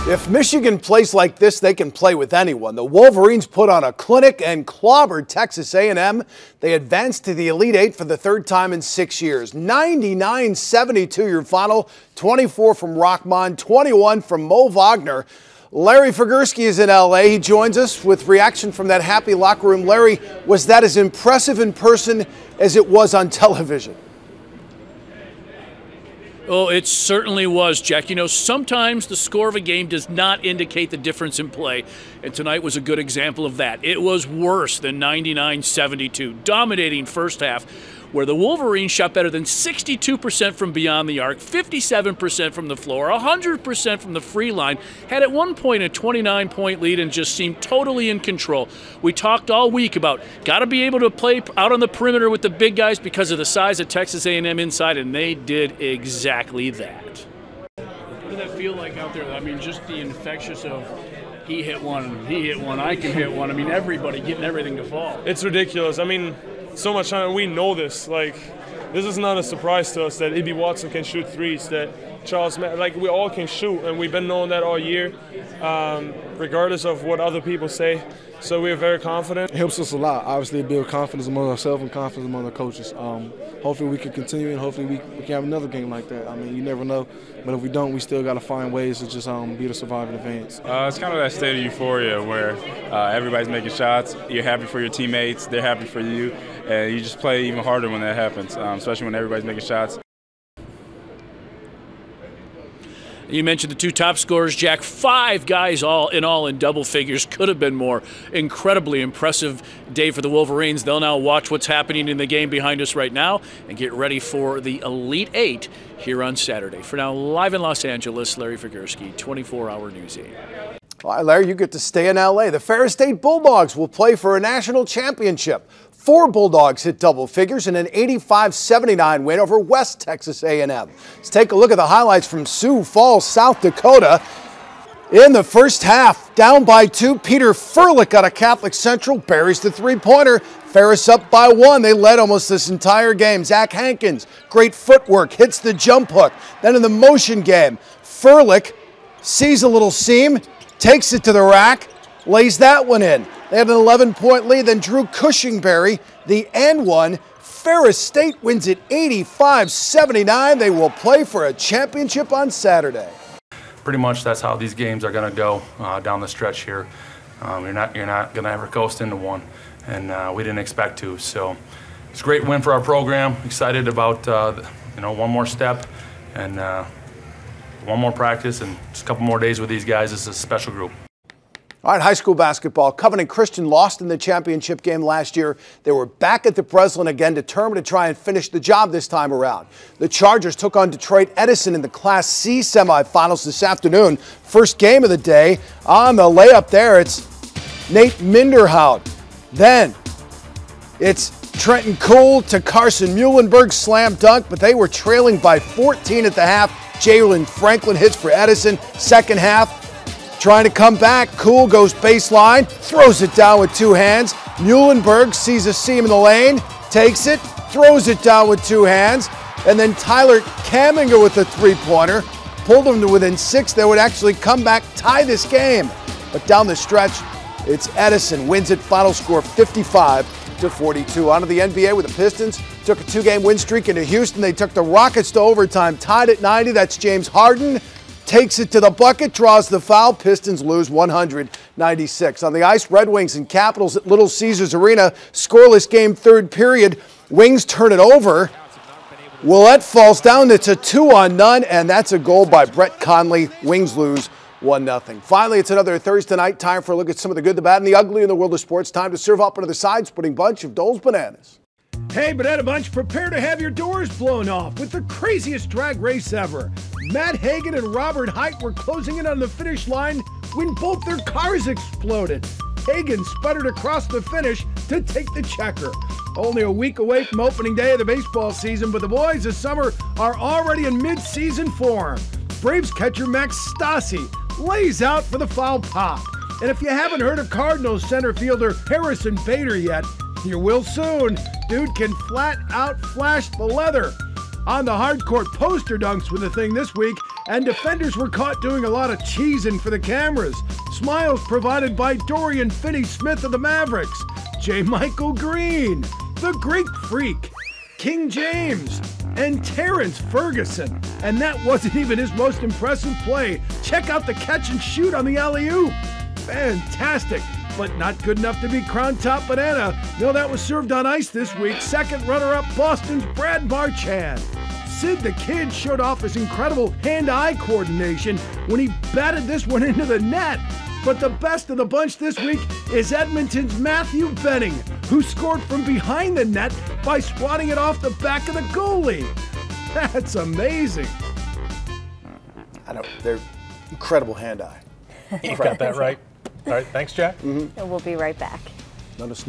If Michigan plays like this, they can play with anyone. The Wolverines put on a clinic and clobbered Texas A&M. They advanced to the Elite Eight for the third time in 6 years. 99-72 your final, 24 from Rockmond, 21 from Mo Wagner. Larry Figurski is in L.A. He joins us with reaction from that happy locker room. Larry, was that as impressive in person as it was on television? Oh, it certainly was, Jack. You know, sometimes the score of a game does not indicate the difference in play, and tonight was a good example of that. It was worse than 99-72, dominating first half, where the Wolverines shot better than 62% from beyond the arc, 57% from the floor, 100% from the free line, had at one point a 29-point lead and just seemed totally in control. We talked all week about got to be able to play out on the perimeter with the big guys because of the size of Texas A&M inside, and they did exactly that. What did that feel like out there? I mean, just the infectious of he hit one, I can hit one. I mean, everybody getting everything to fall. It's ridiculous. I mean, so much time, we know this. Like, this is not a surprise to us that E.B. Watson can shoot threes, that Charles, like, we all can shoot, and we've been knowing that all year, regardless of what other people say. So we're very confident. It helps us a lot, obviously, build confidence among ourselves and confidence among the coaches. Hopefully we can continue, and hopefully we can have another game like that. I mean, you never know, but if we don't, we still got to find ways to just be the surviving advance. It's kind of that state of euphoria where everybody's making shots, you're happy for your teammates, they're happy for you, and you just play even harder when that happens, especially when everybody's making shots. You mentioned the two top scorers, Jack. 5 guys all in double figures. Could have been more. Incredibly impressive day for the Wolverines. They'll now watch what's happening in the game behind us right now and get ready for the Elite Eight here on Saturday. For now, live in Los Angeles, Larry Figurski, 24-hour News 8. All right, Larry, you get to stay in L.A. The Ferris State Bulldogs will play for a national championship. 4 Bulldogs hit double figures in an 85-79 win over West Texas A&M. Let's take a look at the highlights from Sioux Falls, South Dakota. In the first half, down by 2, Peter Furlick out of Catholic Central buries the three-pointer. Ferris up by 1. They led almost this entire game. Zach Hankins, great footwork, hits the jump hook. Then in the motion game, Furlick sees a little seam, takes it to the rack, lays that one in. They had an 11-point lead. Then Drew Cushingberry, the and one. Ferris State wins it 85-79. They will play for a championship on Saturday. Pretty much that's how these games are going to go down the stretch here. You're not going to ever coast into one, and we didn't expect to. So it's a great win for our program. Excited about one more step and one more practice and just a couple more days with these guys. It's a special group. All right, high school basketball. Covenant Christian lost in the championship game last year. They were back at the Breslin again, determined to try and finish the job this time around. The Chargers took on Detroit Edison in the Class C semifinals this afternoon. First game of the day. On the layup there, it's Nate Minderhout. Then it's Trenton Kuhl to Carson Muhlenberg, slam dunk, but they were trailing by 14 at the half. Jalen Franklin hits for Edison. Second half, trying to come back. Kuhl goes baseline, throws it down with 2 hands. Muhlenberg sees a seam in the lane, takes it, throws it down with 2 hands. And then Tyler Kaminger with a three-pointer. Pulled them to within 6. They would actually come back, tie this game. But down the stretch, it's Edison. Wins it, final score 55-42. On to the NBA with the Pistons. Took a 2-game win streak into Houston. They took the Rockets to overtime, tied at 90. That's James Harden. Takes it to the bucket, draws the foul. Pistons lose 196. On the ice, Red Wings and Capitals at Little Caesars Arena. Scoreless game, third period. Wings turn it over. Willett falls down. It's a 2-on-none, and that's a goal by Brett Conley. Wings lose 1-0. Finally, it's another Thursday night. Time for a look at some of the good, the bad, and the ugly in the world of sports. Time to serve up another side-splitting bunch of Dole's Bananas. Hey, Banana Bunch, prepare to have your doors blown off with the craziest drag race ever. Matt Hagan and Robert Height were closing in on the finish line when both their cars exploded. Hagan sputtered across the finish to take the checker. Only a week away from opening day of the baseball season, but the boys this summer are already in mid-season form. Braves catcher Max Stassi lays out for the foul pop. And if you haven't heard of Cardinals center fielder Harrison Bader yet, you will soon. Dude can flat out flash the leather. On the hardcourt, poster dunks with the thing this week. and defenders were caught doing a lot of cheesing for the cameras. Smiles provided by Dorian Finney-Smith of the Mavericks, J. Michael Green, the Greek Freak, King James, and Terrence Ferguson. And that wasn't even his most impressive play. Check out the catch and shoot on the alley-oop. Fantastic, but not good enough to be crowned top banana. No, that was served on ice this week. Second runner-up, Boston's Brad Marchand. Sid the Kid showed off his incredible hand-eye coordination when he batted this one into the net. But the best of the bunch this week is Edmonton's Matthew Benning, who scored from behind the net by swatting it off the back of the goalie. That's amazing. I know, they're incredible hand-eye. You got that right. All right, thanks, Jack. And we'll be right back. Notice.